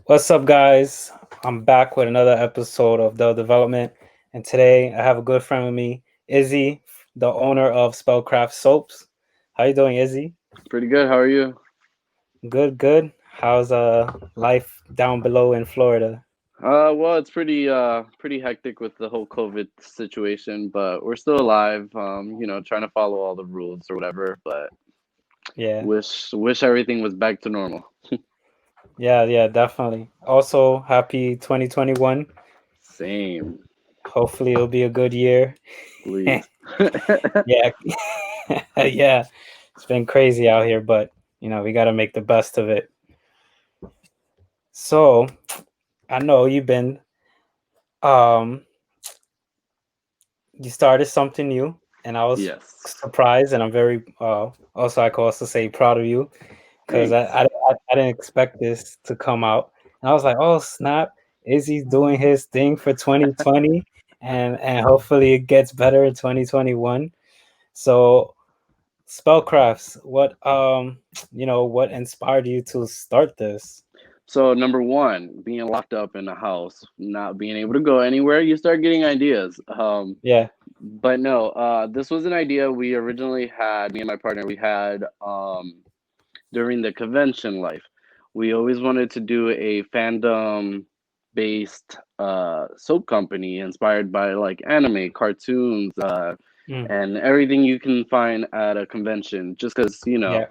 What's up, guys? I'm back with another episode of The Development, and today I have a good friend with me, Izzy, the owner of Spellcraft Soaps. How you doing, Izzy? Pretty good. How are you? Good, good. How's life down below in Florida? Well, it's pretty hectic with the whole COVID situation, but we're still alive. Trying to follow all the rules or whatever, but Yeah, wish everything was back to normal. yeah, definitely. Also, happy 2021. Same, Hopefully, it'll be a good year. please. Yeah, yeah. It's been crazy out here, but we got to make the best of it. So, I know um you started something new, and I was Yes. surprised, and I'm very also I could also say proud of you because Thanks. I didn't expect this to come out, and I was like, oh snap, Izzy's doing his thing for 2020, and hopefully it gets better in 2021. So spellcrafts, what inspired you to start this? So number one, being locked up in a house, not being able to go anywhere, you start getting ideas. Yeah, But no, this was an idea we originally had. Me and my partner, we had during the convention life. We always wanted to do a fandom based soap company inspired by like anime, cartoons, mm, and everything you can find at a convention. Just because, yeah,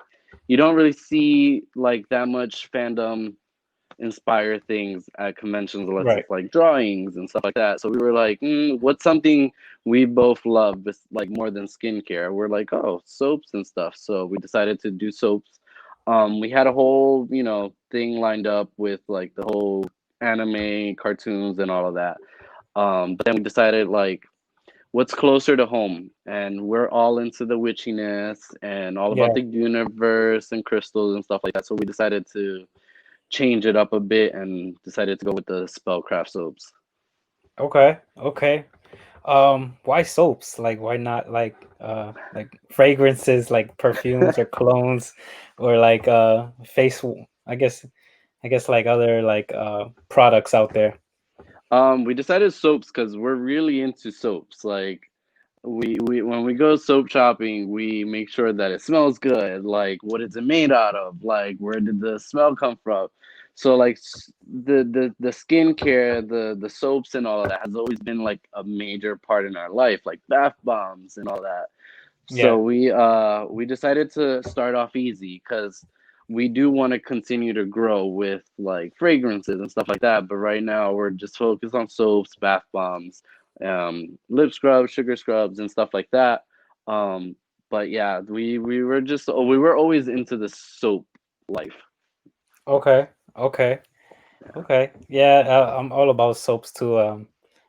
you don't really see like that much fandom inspire things at conventions unless right, it's like drawings and stuff like that. So we were like, what's something we both love, like more than skincare? We're like, oh, soaps and stuff. So we decided to do soaps. We had a whole, thing lined up with like the whole anime, cartoons, and all of that. But then we decided like, what's closer to home? And we're all into the witchiness and all about yeah, the universe and crystals and stuff like that. So we decided to change it up a bit and decided to go with the spellcraft soaps. okay. Why soaps? Like, why not like fragrances, like perfumes or colognes, or like face? I guess like other like products out there. We decided soaps because we're really into soaps. Like we when we go soap shopping, we make sure that it smells good. Like what is it made out of? Like where did the smell come from? So like the skincare, the soaps and all of that has always been like a major part in our life, like bath bombs and all that. So Yeah, we decided to start off easy because we do want to continue to grow with like fragrances and stuff like that. But right now we're just focused on soaps, bath bombs, lip scrubs, sugar scrubs, and stuff like that. Um, but yeah, we were always into the soap life. okay, okay, okay. Yeah, I'm all about soaps too.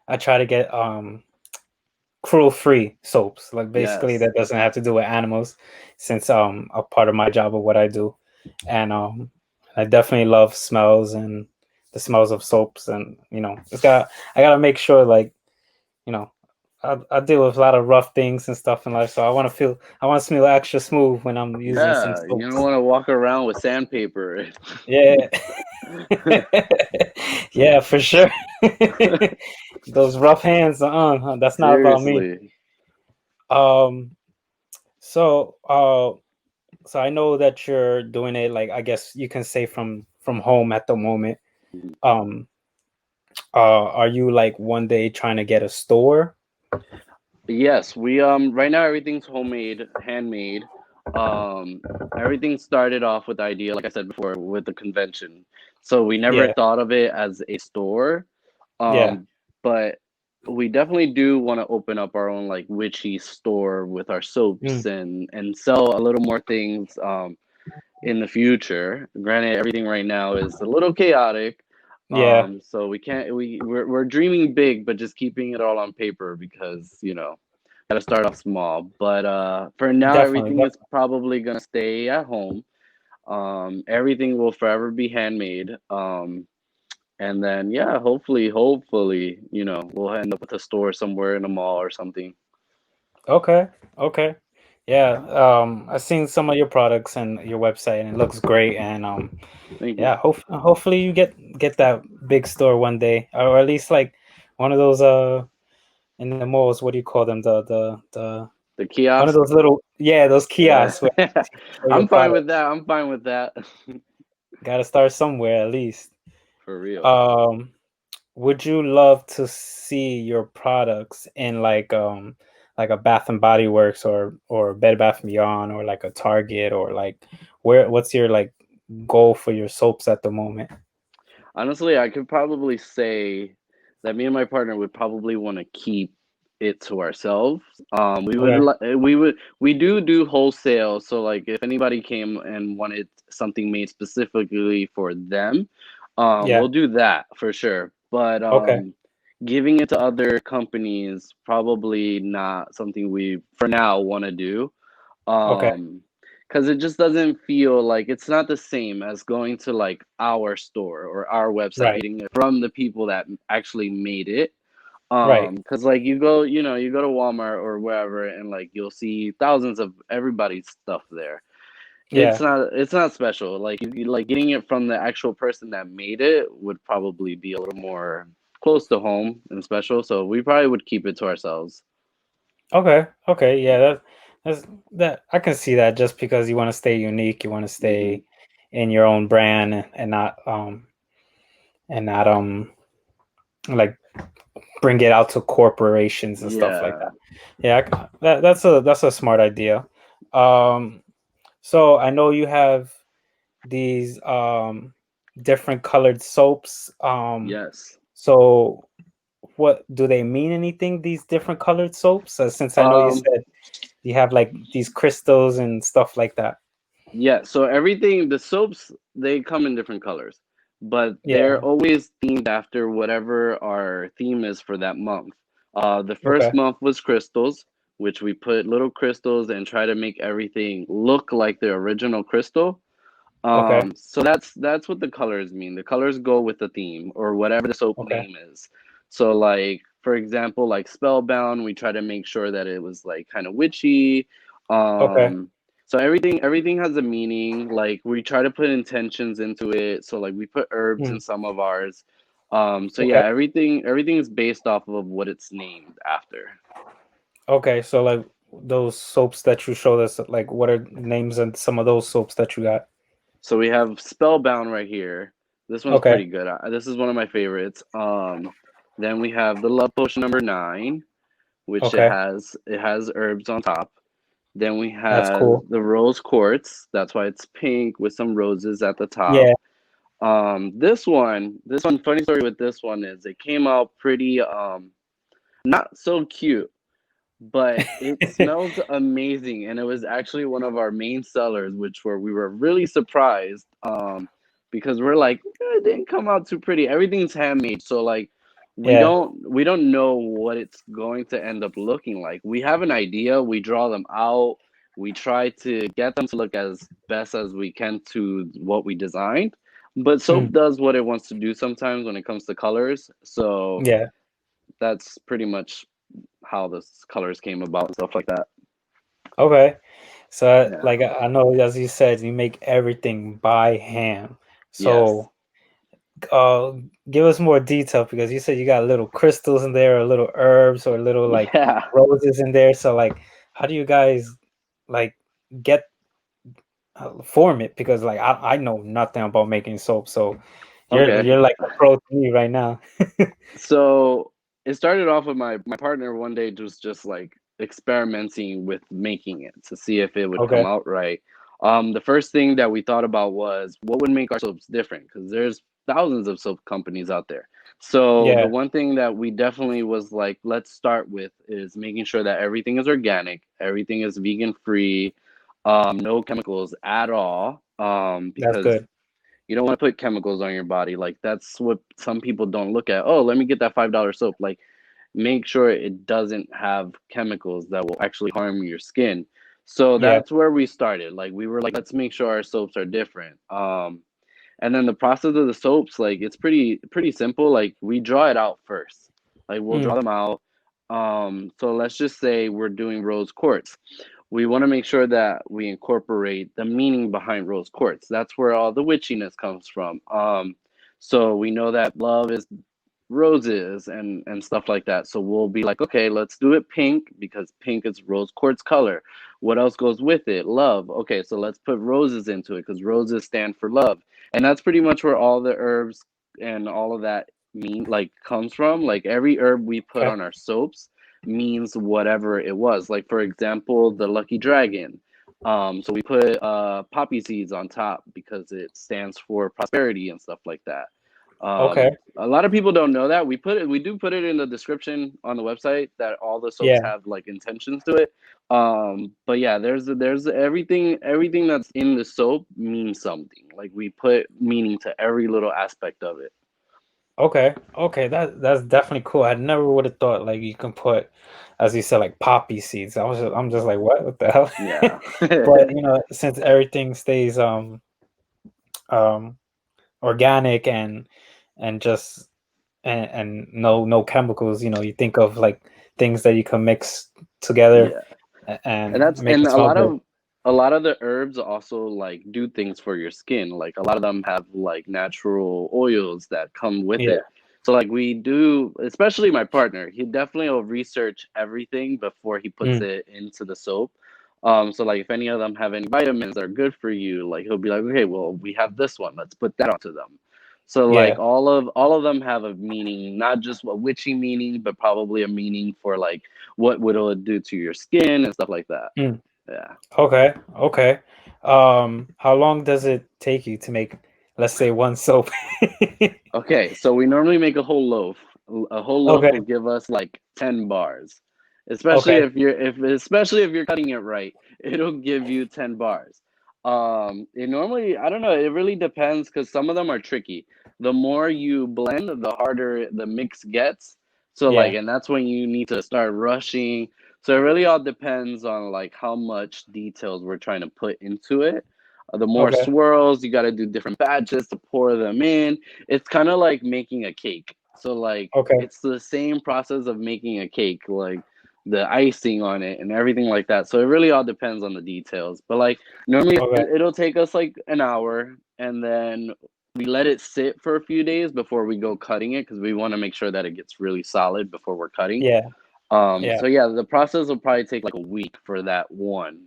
I try to get cruel-free soaps, like basically Yes. that doesn't have to do with animals, since a part of my job of what I do, and I definitely love smells and the smells of soaps, and I gotta make sure like you know I deal with a lot of rough things and stuff in life, so I want to smell extra smooth when I'm using some Yeah, you don't soaps. want to walk around with sandpaper. Yeah, yeah, for sure. Those rough hands, that's not about me. Seriously. Um, so so I know that you're doing it, like I guess you can say from home at the moment. Um, are you like one day trying to get a store? Yes, we right now everything's homemade, handmade. Um Everything started off with the idea, like I said before, with the convention. So we never Yeah, thought of it as a store. yeah, Um but we definitely do want to open up our own like witchy store with our soaps mm, and sell a little more things in the future. Granted, everything right now is a little chaotic. yeah, So we can't we're dreaming big, but just keeping it all on paper because, gotta start off small. But for now definitely, everything is definitely. probably gonna stay at home. Everything will forever be handmade. And then yeah, hopefully, we'll end up with a store somewhere in a mall or something. Okay, okay. Yeah, I've seen some of your products and your website, and it looks great. And Thank you. yeah, hopefully you get that big store one day, or at least like one of those in the malls. What do you call them? The The one of kiosk. those little, yeah, those Yeah. kiosks where you show your I'm fine with products. that. I'm fine with that. Got to start somewhere at least. For real. Um, would you love to see your products in like a Bath and Body Works or Bed Bath and Beyond or like a Target or like what's your like goal for your soaps at the moment? Honestly, I could probably say that me and my partner would probably want to keep it to ourselves. Okay. We do wholesale. So like, if anybody came and wanted something made specifically for them, Yeah. we'll do that for sure. But Okay. giving it to other companies probably not something we for now want to do. Okay. Because it just doesn't feel like it's not the same as going to like our store or our website, Right. getting it from the people that actually made it. Right. Because like you go to Walmart or wherever, and like you'll see thousands of everybody's stuff there. It's Yeah. not special. Like like getting it from the actual person that made it would probably be a little more close to home and special. So we probably would keep it to ourselves. Okay. Okay. Yeah. That's that. I can see that just because you want to stay unique, you want to Hmm. stay in your own brand and not like bring it out to corporations and stuff like Yeah. that. Yeah, that's a smart idea. Um, so I know you have these different colored soaps. Yes. So what do they mean anything? These different colored soaps? Since I know you Um. said you have like these crystals and stuff like that. Yeah, so everything, the soaps, they come in different colors, but they're Yeah. always themed after whatever our theme is for that month. The first Okay. month was crystals, which we put little crystals and try to make everything look like the original crystal. Okay. So that's what the colors mean. The colors go with the theme or whatever the soap Okay. name is. So like for example, like Spellbound, we try to make sure that it was like kind of witchy. Okay. So everything has a meaning. Like we try to put intentions into it. So like we put herbs in Mm. some of ours. So Okay. yeah, everything is based off of what it's named after. Okay. So like those soaps that you showed us, like what are names and some of those soaps that you got? So we have Spellbound right here. This one's Okay. pretty good. This is one of my favorites. Then we have the Love Potion number 9, which it Okay. has it has herbs on top. Then we That's have cool. the Rose Quartz. That's why it's pink with some roses at the top. Yeah. This one, funny story with this one is it came out pretty not so cute, but it smells amazing, and it was actually one of our main sellers, which we were really surprised, because we're like, it didn't come out too pretty. Everything's handmade, so like we Yeah. don't we don't know what it's going to end up looking like. We have an idea, we draw them out, we try to get them to look as best as we can to what we designed, but soap Mm. does what it wants to do sometimes when it comes to colors. So Yeah. that's pretty much how the colors came about and stuff like that. Okay. So Yeah. like I know as you said, you make everything by hand. Yes. So uh give us more detail because you said you got little crystals in there or little herbs or little like Yeah. roses in there. So like how do you guys like get form it? Because like I know nothing about making soap. So Okay. you're like a pro to me right now. So it started off with my partner one day just like experimenting with making it to see if it would come Okay. out right. The first thing that we thought about was what would make our soaps different, because there's thousands of soap companies out there. So the Yeah. one thing that we definitely was like, let's start with is making sure that everything is organic, everything is vegan free, no chemicals at all. That's Because good. you don't want to put chemicals on your body. Like that's what some people don't look at. Oh, let me get that $5 soap. Like make sure it doesn't have chemicals that will actually harm your skin. So Yeah. that's where we started. Like we were like, let's make sure our soaps are different. And then the process of the soaps, like it's pretty simple. Like we draw it out first. Like we'll Mm. draw them out. So let's just say we're doing rose quartz. we want to make sure that we incorporate the meaning behind rose quartz. That's where all the witchiness comes from. So we know that love is roses and stuff like that. So we'll be like, okay, let's do it pink because pink is rose quartz color. What else goes with it? Love. Okay, so let's put roses into it because roses stand for love. And that's pretty much where all the herbs and all of that mean like comes from. Like every herb we put Okay. on our soaps means whatever it was. Like for example, the lucky dragon. So we put poppy seeds on top because it stands for prosperity and stuff like that. Okay. A lot of people don't know that. We do put it in the description on the website that all the soaps Yeah. have like intentions to it. But yeah, there's everything that's in the soap means something. Like we put meaning to every little aspect of it. Okay. Okay. That's definitely cool. I never would have thought like you can put, as you said, like poppy seeds. I'm just like, what the hell? Yeah. But since everything stays um organic and just and no chemicals, you think of like things that you can mix together Yeah. And and that's make it and smell good. a lot of the herbs also like do things for your skin. Like a lot of them have like natural oils that come with Yeah. it. So like we do, especially my partner, he definitely will research everything before he puts Mm, it into the soap. So like if any of them have any vitamins that are good for you, like he'll be like, okay, well we have this one, let's put that onto them. So like yeah. all of them have a meaning, not just a witchy meaning, but probably a meaning for like what would it do to your skin and stuff like that. Mm, Yeah. okay. Okay. How long does it take you to make, let's say, one soap? Okay, so we normally make a whole loaf. A whole loaf will Okay. give us like 10 bars. Especially Okay. if you're cutting it right, it'll give you 10 bars. It normally, I don't know, it really depends because some of them are tricky. The more you blend, the harder the mix gets. So like, Yeah. and that's when you need to start rushing. So it really all depends on like how much details we're trying to put into it. The more Okay. swirls, you got to do different batches to pour them in. It's kind of like making a cake. So like Okay. it's the same process of making a cake, like the icing on it and everything like that. So it really all depends on the details. But like normally Okay. it'll take us like an hour and then we let it sit for a few days before we go cutting it because we want to make sure that it gets really solid before we're cutting. Yeah. Yeah. So yeah, the process will probably take like a week for that one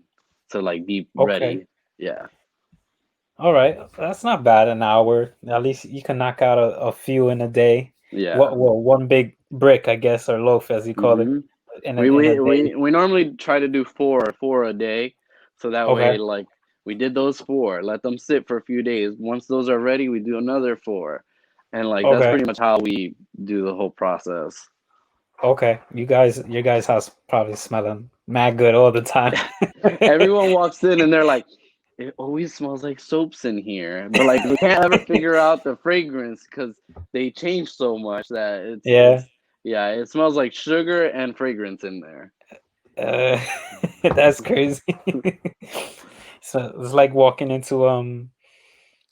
to like be Okay. ready. Yeah. All right. That's not bad. An hour. At least you can knock out a few in a day. Yeah. What one big brick, I guess, or loaf, as you call it, Mm-hmm. in a day. We normally try to do four a day, so that way Okay. like we did those four, let them sit for a few days. Once those are ready, we do another four, and like that's Okay. pretty much how we do the whole process. Okay. Your guys' house probably smelling mad good all the time. Everyone walks in and they're like, it always smells like soaps in here, but like they can't ever figure out the fragrance because they change so much that Yeah. yeah, it smells like sugar and fragrance in there. Uh, that's crazy. So it's like walking into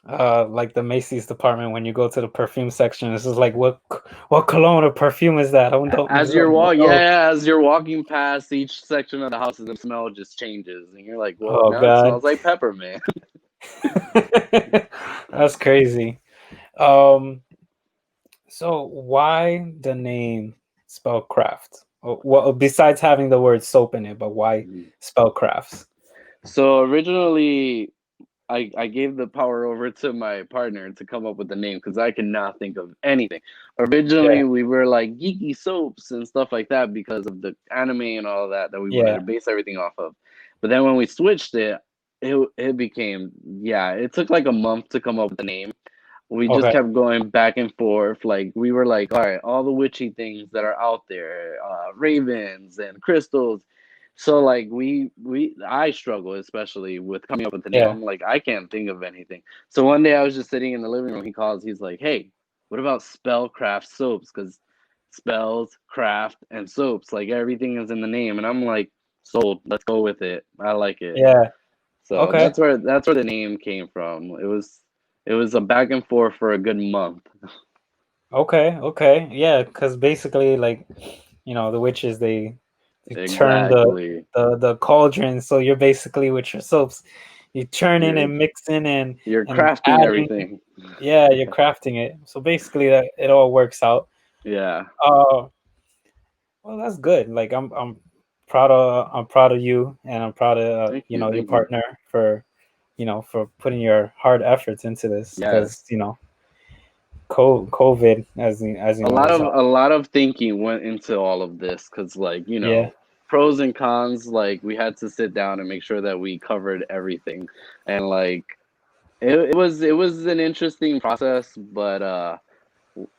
like the Macy's department when you go to the perfume section. It's just like what cologne or perfume is that? I don't know. As you're walking past each section of the houses, the smell just changes, and you're like, "Well, Oh now it God. smells like peppermint." That's crazy. Um, so why the name Spellcraft? Well, besides having the word soap in it, but why Spellcrafts? So originally, I gave the power over to my partner to come up with the name because I cannot think of anything. Yeah, Originally, we were like geeky soaps and stuff like that because of the anime and all that we wanted yeah. to base everything off of. But then when we switched it, it became yeah. It took like a month to come up with the name. We just Okay, kept going back and forth. Like we were like, all right, all the witchy things that are out there, ravens and crystals. So like I struggle especially with coming up with the name. yeah. I'm like I can't think of anything. So one day I was just sitting in the living room. He calls. He's like, hey, what about Spellcraft soaps? Because spells, craft, and soaps, like everything is in the name. And I'm like, sold. Let's go with it. I like it. Yeah. So Okay. that's where the name came from. It was a back and forth for a good month. Okay. Okay. Yeah, because basically, like, the witches, they You turn Exactly. the cauldron, so you're basically with your soaps, you turning You're and mixing you're and crafting adding. everything. Yeah, you're crafting it. So basically, that it all works out. Yeah. Uh, well, that's good. Like I'm proud of you, and I'm proud of Thank you. your Thank you. partner for for putting your hard efforts into this because Yes. COVID, as you A know, lot is of a lot of thinking went into all of this because, like, yeah, pros and cons. Like, we had to sit down and make sure that we covered everything, and like it was an interesting process, but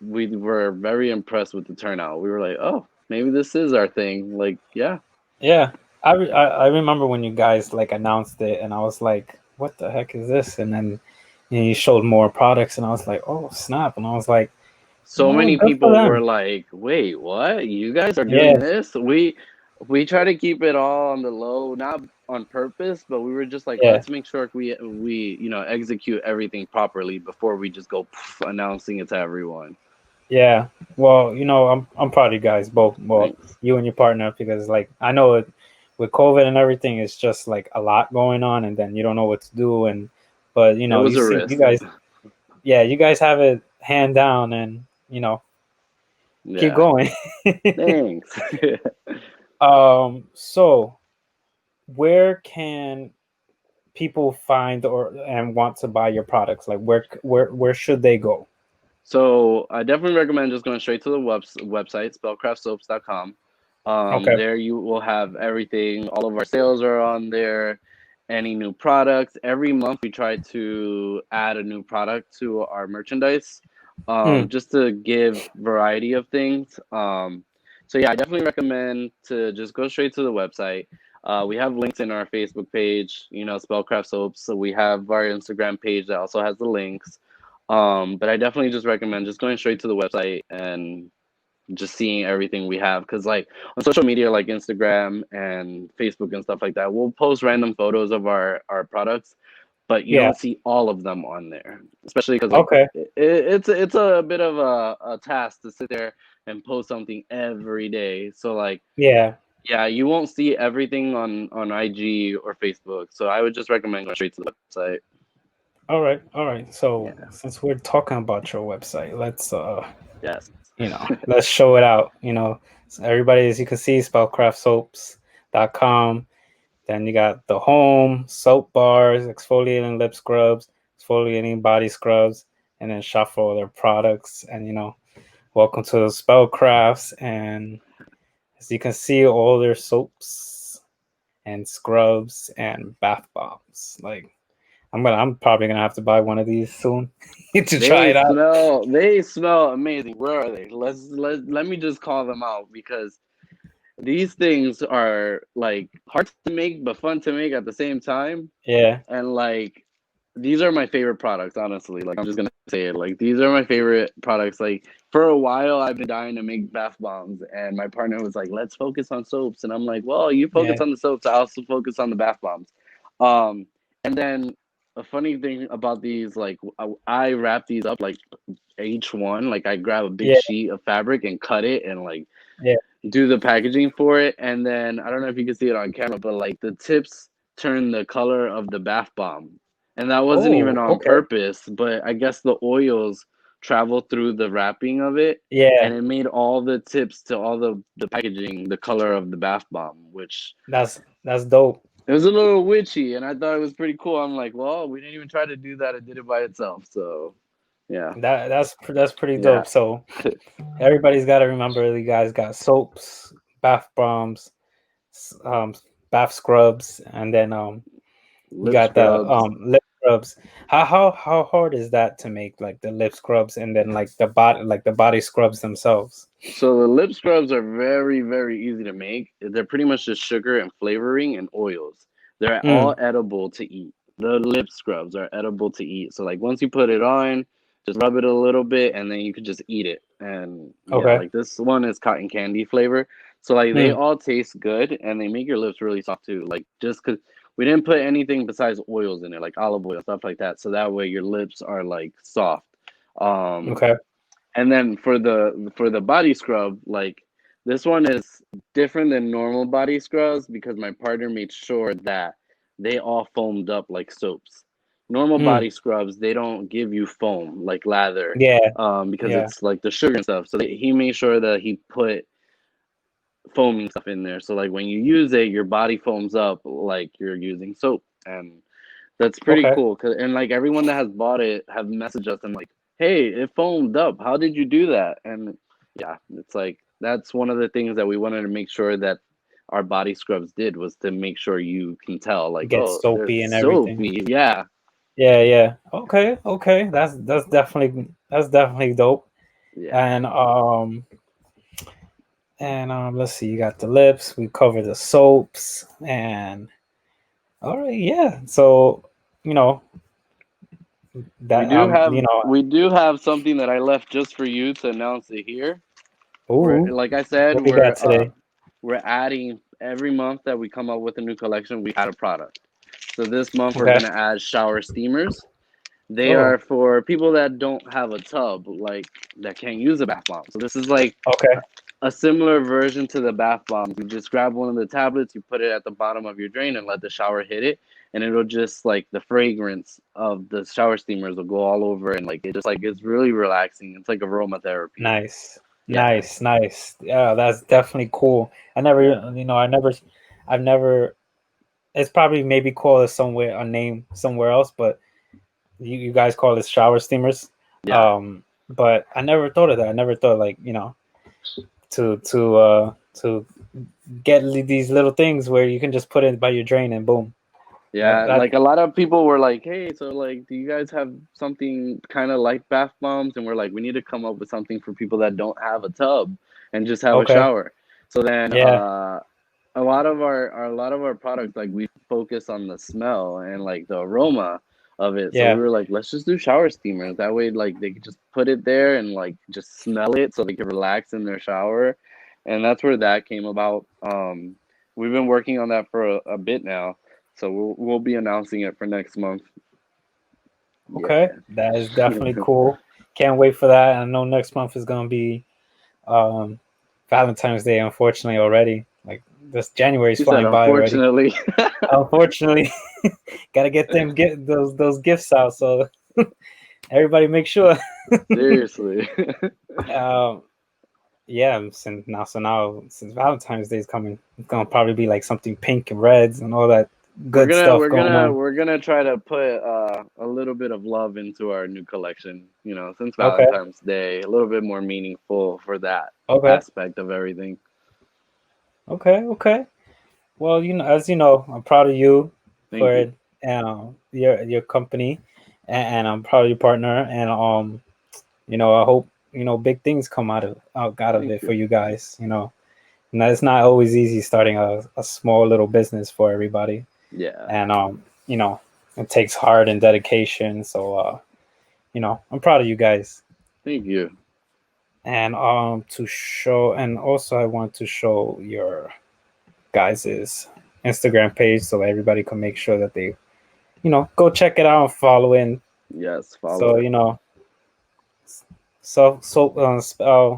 we were very impressed with the turnout. We were like, oh, maybe this is our thing. Like, yeah. yeah. I remember when you guys like announced it, and I was like, "What the heck is this?" And then you showed more products, and I was like, "Oh snap!" And I was like, So many good for people were them." like, "Wait, what? You guys are doing Yeah, this?" We try to keep it all on the low, not on purpose, but we were just like, yeah, let's make sure we execute everything properly before we just go announcing it to everyone. yeah. Well, I'm proud of you guys both. Well, Thanks. you and your partner, because like I know with COVID and everything, it's just like a lot going on, and then you don't know what to do. And but It was you a seem you risk. guys, yeah, you guys have it hand down, and keep Yeah. going. Thanks. So where can people find or and want to buy your products? Like where should they go? So I definitely recommend just going straight to the website, spellcraftsoaps.com. Okay. There you will have everything. All of our sales are on there. Any new products. Every month we try to add a new product to our merchandise, Mm, just to give variety of things. So yeah, I definitely recommend to just go straight to the website. We have links in our Facebook page, Spellcraft Soaps. So we have our Instagram page that also has the links. But I definitely just recommend just going straight to the website and just seeing everything we have. Because, like, on social media, like Instagram and Facebook and stuff like that, we'll post random photos of our products, but you yeah. don't see all of them on there. Especially because, like, Okay. it's a bit of a task to sit there and post something every day. So, like, Yeah. yeah, you won't see everything on IG or Facebook. So I would just recommend going straight to the website. All right. All right. So Yeah. since we're talking about your website, let's Yes. let's show it out. So everybody, as you can see, spellcraftsoaps.com. Then you got the home, soap bars, exfoliating lip scrubs, exfoliating body scrubs, and then shop for other products. And welcome to the Spellcrafts. And as you can see, all their soaps and scrubs and bath bombs. Like I'm probably gonna have to buy one of these soon to try it out. They smell amazing. Where are they? Let me just call them out because these things are like hard to make but fun to make at the same time. Yeah. And like these are my favorite products, honestly. Like, I'm just gonna say it. Like, these are my favorite products. Like, for a while I've been dying to make bath bombs, and my partner was like, let's focus on soaps. And I'm like, well, you focus Yeah. on the soaps, I also focus on the bath bombs. Um and then a funny thing about these, like, I wrap these up like each one, like I grab a big Yeah. sheet of fabric and cut it and like Yeah. do the packaging for it. And then I don't know if you can see it on camera, but like the tips turn the color of the bath bomb. And that wasn't even Oh, on okay. purpose, but I guess the oils traveled through the wrapping of it, and Yeah. it made all the tips to all the packaging the color of the bath bomb, which That's dope. it was a little witchy, and I thought it was pretty cool. I'm like, well, we didn't even try to do that. It did it by itself. So yeah. That's pretty Yeah. dope. So everybody's got to remember, you guys got soaps, bath bombs, s- um, bath scrubs, and then you Lip got the scrubs. lip scrubs. How hard is that to make, like the lip scrubs, and then like the body scrubs themselves? So the lip scrubs are very, very easy to make. They're pretty much just sugar and flavoring and oils. They're all Mm, edible to eat. The lip scrubs are edible to eat. So like once you put it on, just rub it a little bit and then you could just eat it. And yeah, okay. like this one is cotton candy flavor. So like they Mm, all taste good and they make your lips really soft too. Like just cuz we didn't put anything besides oils in it, like olive oil, stuff like that. So that way your lips are like soft. Um okay. and then for the body scrub, like This one is different than normal body scrubs because my partner made sure that they all foamed up like soaps. Normal Mm, body scrubs, they don't give you foam like lather, yeah, because yeah. it's like the sugar and stuff. So he made sure that he put foaming stuff in there. So like when you use it, your body foams up like you're using soap, and that's pretty Okay. cool. And like everyone that has bought it have messaged us and like, hey, it foamed up. How did you do that? And yeah, it's like that's one of the things that we wanted to make sure that our body scrubs did was to make sure you can tell like, Get oh, they're soapy and everything. soapy. Yeah, Yeah, yeah. Okay, okay. That's definitely dope. yeah. And let's see, you got the lips, we covered the soaps, and all right, yeah. So, you know, We that do have you know, we do have something that I left just for you to announce it here. We're ooh, like I said, what we got today? we're adding every month that we come up with a new collection, we add a product. So this month we're Okay. gonna add shower steamers. They Oh, are for people that don't have a tub, like that can't use a bath bomb. So this is like okay. a similar version to the bath bomb. You just grab one of the tablets, you put it at the bottom of your drain, and let the shower hit it, and it'll just like the fragrance of the shower steamers will go all over, and like it just like it's really relaxing. It's like aromatherapy. Nice. Yeah, Nice, nice. Yeah, that's definitely cool. I never, yeah, I've never, it's probably maybe called it somewhere, a name somewhere else, but you guys call it shower steamers. yeah. But I never thought of that. I never thought like, to get these little things where you can just put it by your drain and boom. Yeah, That like a lot of people were like, "Hey, so like, do you guys have something kind of like bath bombs?" And we're like, "We need to come up with something for people that don't have a tub and just have a okay. shower." So then, Yeah, a lot of our products, like we focus on the smell and like the aroma of it. So we yeah, were like, let's just do shower steamers. That way, like they could just put it there and like just smell it, so they can relax in their shower. And that's where that came about. We've been working on that for a bit now, so we'll be announcing it for next month. okay. Yeah. That is definitely cool. Can't wait for that. I know next month is gonna be um Valentine's Day, unfortunately already. Like this January's He said, flying by already. unfortunately. Unfortunately, gotta get those gifts out. So everybody make sure. Seriously. um yeah, since Valentine's Day is coming, it's gonna probably be like something pink and reds and all that We're good gonna stuff we're going gonna on. we're gonna try to put a little bit of love into our new collection. You know, since Okay, Valentine's Day, a little bit more meaningful for that okay, aspect of everything. okay, okay. Well, as you know, I'm proud of you Thank you. for your company, and I'm proud of your partner. And I hope big things come out of Thank it for you. you guys. And it's not always easy starting a small little business for everybody, Yeah. and it takes heart and dedication. So I'm proud of you guys. Thank you. And also I want to show your guys's Instagram page so everybody can make sure that they go check it out and follow in. Yes, follow So it.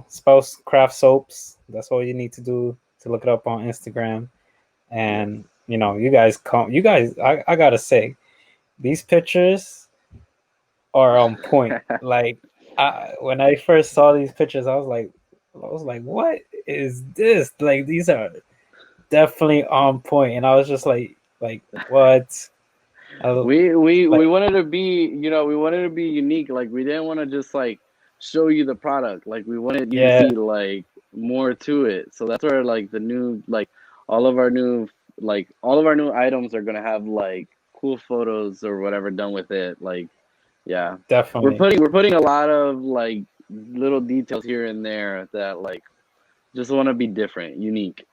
Spellcraft soaps. That's all you need to do to look it up on Instagram. Yes. And you guys come. You guys, I gotta say, these pictures are on point. Like, when I first saw these pictures, I was like, what is this? Like, these are definitely on point. And I was just like what? We Like, wanted to be, we wanted to be unique. Like we didn't want to just like show you the product. Like we wanted you to yeah, see like more to it. So that's where like the new like all of our new all of our new items are gonna have like cool photos or whatever done with it. Like yeah. definitely. We're putting a lot of like little details here and there that like just want to be different, unique.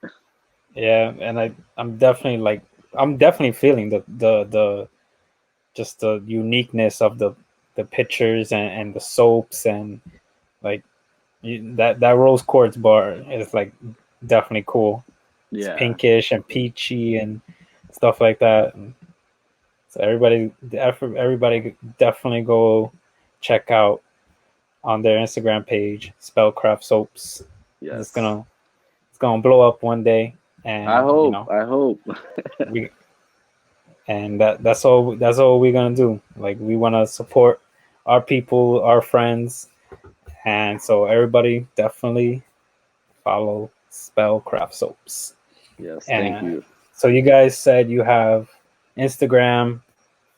Yeah, and I'm definitely feeling the just the uniqueness of the pictures and the soaps and like that rose quartz bar is like definitely cool. It's Yeah. pinkish and peachy and stuff like that. And so everybody definitely go check out on their Instagram page, Spellcraft Soaps. It's Yes. gonna gonna blow up one day, and I you hope. know, I hope. we and that's all we're gonna do. Like, we want to support our people, our friends, and so everybody definitely follow Spellcraft Soaps. Yes. Thank And you. so you guys said you have Instagram,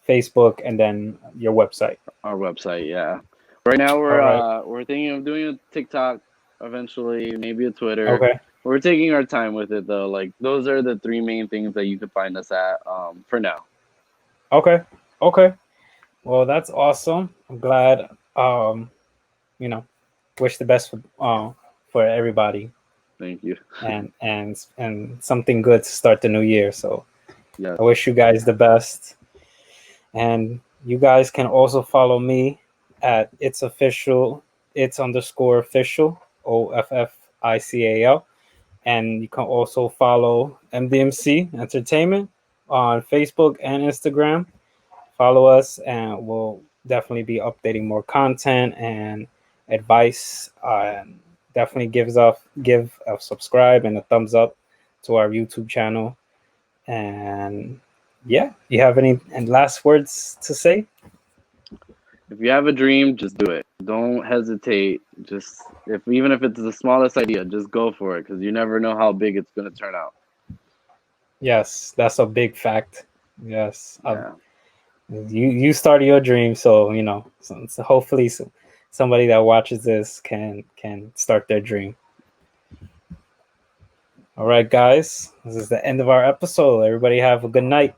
Facebook, and then your website. Our website. Yeah. Right now All right. we're thinking of doing a TikTok eventually, maybe a Twitter. Okay. We're taking our time with it though. Like those are the three main things that you could find us at for now. Okay. Okay. Well, that's awesome. I'm glad. You know, wish the best for everybody, Thank you. and something good to start the new year. So Yes. I wish you guys the best, and you guys can also follow me at it's official. It's underscore official OFFICAL, and you can also follow MDMC Entertainment on Facebook and Instagram. Follow us, and we'll definitely be updating more content and advice. And definitely give a subscribe and a thumbs up to our YouTube channel. And yeah, you have any and last words to say? If you have a dream, just do it. Don't hesitate. Just if even if it's the smallest idea, just go for it because you never know how big it's gonna turn out. Yes, that's a big fact. Yes, Yeah. you started your dream, so so hopefully somebody that watches this can start their dream. All right, guys, this is the end of our episode. Everybody have a good night.